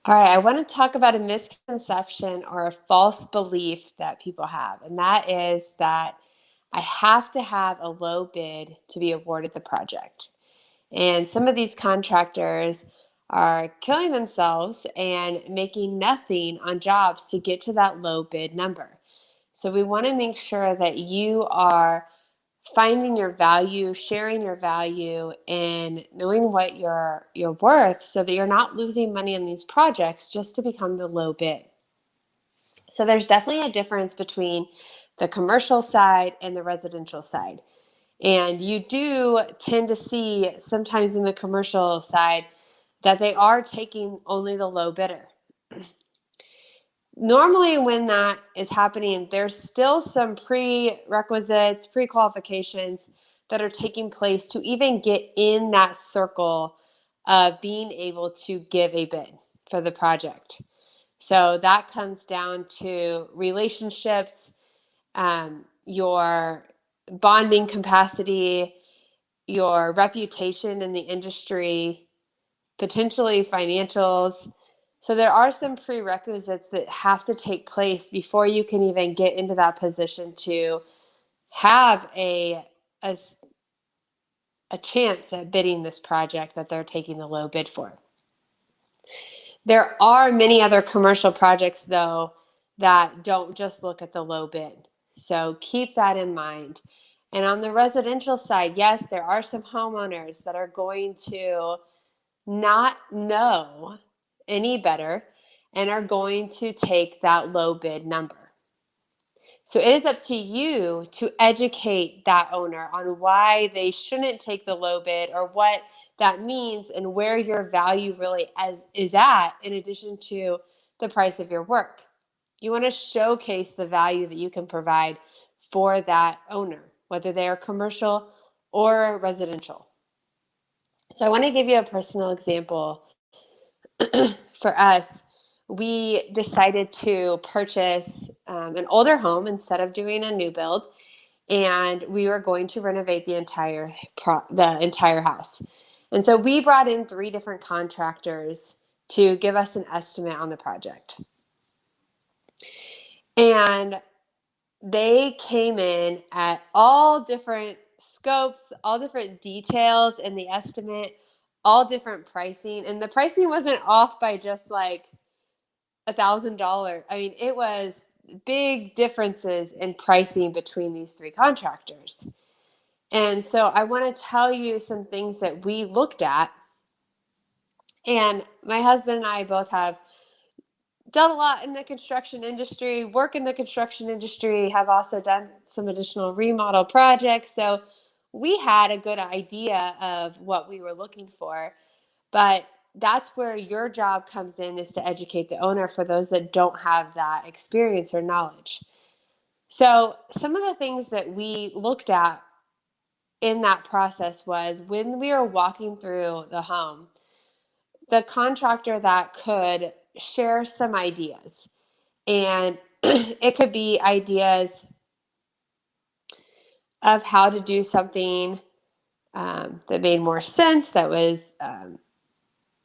All right, I want to talk about a misconception or a false belief that people have, and that is that I have to have a low bid to be awarded the project. And some of these contractors are killing themselves and making nothing on jobs to get to that low bid number. So we want to make sure that you are finding your value, sharing your value, and knowing what you're worth so that you're not losing money on these projects just to become the low bid. So there's definitely a difference between the commercial side and the residential side. And you do tend to see sometimes in the commercial side that they are taking only the low bidder. Normally, when that is happening, there's still some prerequisites, pre-qualifications that are taking place to even get in that circle of being able to give a bid for the project. So that comes down to relationships, your bonding capacity, your reputation in the industry, potentially financials. So there are some prerequisites that have to take place before you can even get into that position to have a, a chance at bidding this project that they're taking the low bid for. There are many other commercial projects, though, that don't just look at the low bid. So keep that in mind. And on the residential side, yes, there are some homeowners that are going to not know any better and are going to take that low bid number. So it is up to you to educate that owner on why they shouldn't take the low bid or what that means and where your value really is at in addition to the price of your work. You want to showcase the value that you can provide for that owner, whether they are commercial or residential. So I want to give you a personal example. For us, we decided to purchase an older home instead of doing a new build, and we were going to renovate the entire house. And so we brought in 3 different contractors to give us an estimate on the project. And they came in at all different scopes, all different details in the estimate, all different pricing. And the pricing wasn't off by just like $1,000. I mean, it was big differences in pricing between these 3 contractors. And so I want to tell you some things that we looked at. And my husband and I both have done a lot in the construction industry, work in the construction industry, have also done some additional remodel projects. So we had a good idea of what we were looking for. But that's where your job comes in, is to educate the owner for those that don't have that experience or knowledge. So some of the things that we looked at in that process was when we were walking through the home, the contractor that could share some ideas. And it could be ideas of how to do something that made more sense, that was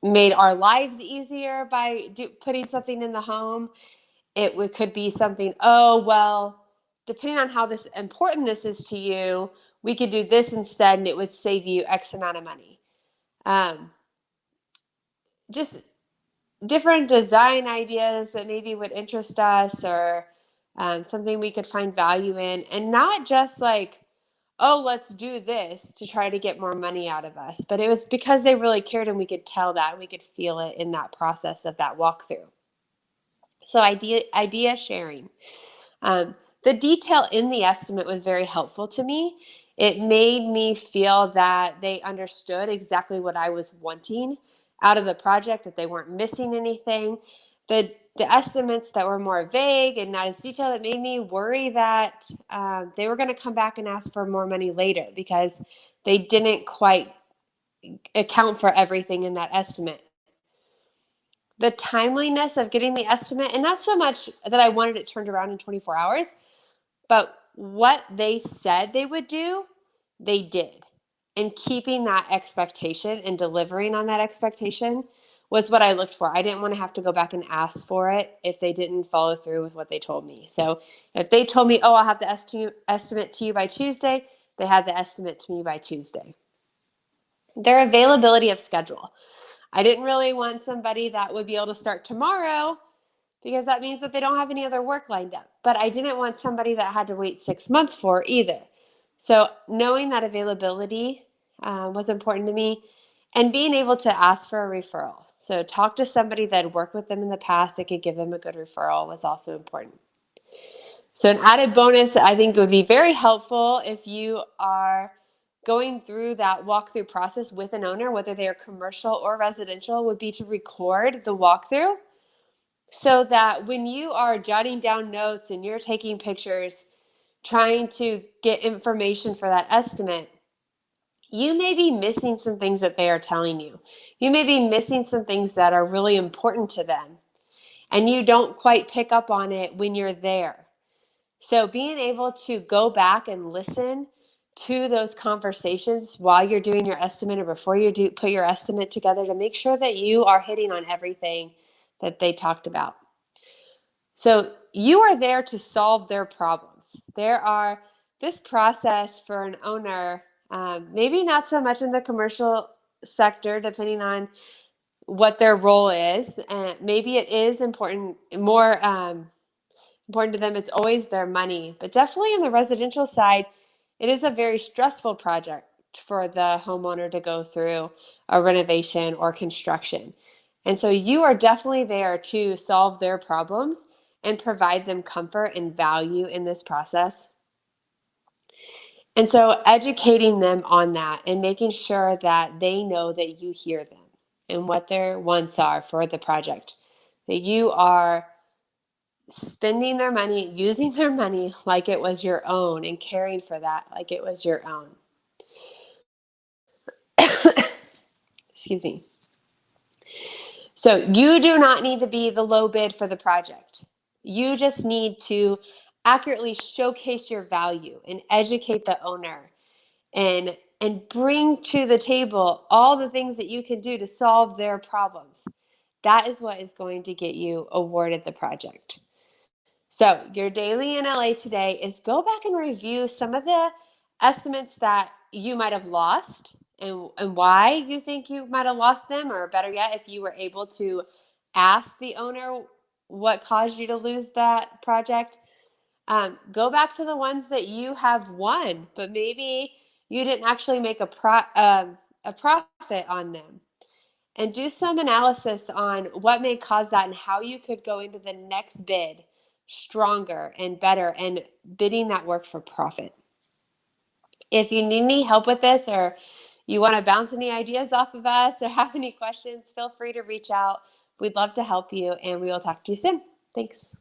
made our lives easier by putting something in the home. Could be something, oh, well, depending on how important this is to you, we could do this instead and it would save you X amount of money. Just different design ideas that maybe would interest us, or something we could find value in, and not just like, oh, let's do this to try to get more money out of us. But it was because they really cared, and we could tell that, we could feel it in that process of that walkthrough. So idea sharing. The detail in the estimate was very helpful to me. It made me feel that they understood exactly what I was wanting out of the project, that they weren't missing anything. The estimates that were more vague and not as detailed, it made me worry that they were going to come back and ask for more money later because they didn't quite account for everything in that estimate. The timeliness of getting the estimate, and not so much that I wanted it turned around in 24 hours, but what they said they would do, they did. And keeping that expectation and delivering on that expectation was what I looked for. I didn't want to have to go back and ask for it if they didn't follow through with what they told me. So if they told me, oh, I'll have the estimate to you by Tuesday, they had the estimate to me by Tuesday. Their availability of schedule. I didn't really want somebody that would be able to start tomorrow because that means that they don't have any other work lined up. But I didn't want somebody that had to wait 6 months for either. So knowing that availability was important to me, and being able to ask for a referral. So talk to somebody that had worked with them in the past that could give them a good referral was also important. So an added bonus I think would be very helpful if you are going through that walkthrough process with an owner, whether they are commercial or residential, would be to record the walkthrough so that when you are jotting down notes and you're taking pictures, trying to get information for that estimate, you may be missing some things that they are telling you. You may be missing some things that are really important to them, and you don't quite pick up on it when you're there. So being able to go back and listen to those conversations while you're doing your estimate or before you put your estimate together to make sure that you are hitting on everything that they talked about. So you are there to solve their problems. This process for an owner, maybe not so much in the commercial sector, depending on what their role is. And maybe it is more important to them. It's always their money. But definitely on the residential side, it is a very stressful project for the homeowner to go through a renovation or construction. And so you are definitely there to solve their problems and provide them comfort and value in this process. And so educating them on that and making sure that they know that you hear them and what their wants are for the project, that you are spending their money, using their money like it was your own and caring for that like it was your own. Excuse me. So you do not need to be the low bid for the project. You just need to accurately showcase your value and educate the owner and bring to the table all the things that you can do to solve their problems. That is what is going to get you awarded the project. So your daily in LA today is go back and review some of the estimates that you might have lost and why you think you might have lost them, or better yet, if you were able to ask the owner what caused you to lose that project. Go back to the ones that you have won, but maybe you didn't actually make a profit on them. And do some analysis on what may cause that and how you could go into the next bid stronger and better and bidding that work for profit. If you need any help with this, or you want to bounce any ideas off of us or have any questions, feel free to reach out. We'd love to help you, and we will talk to you soon. Thanks.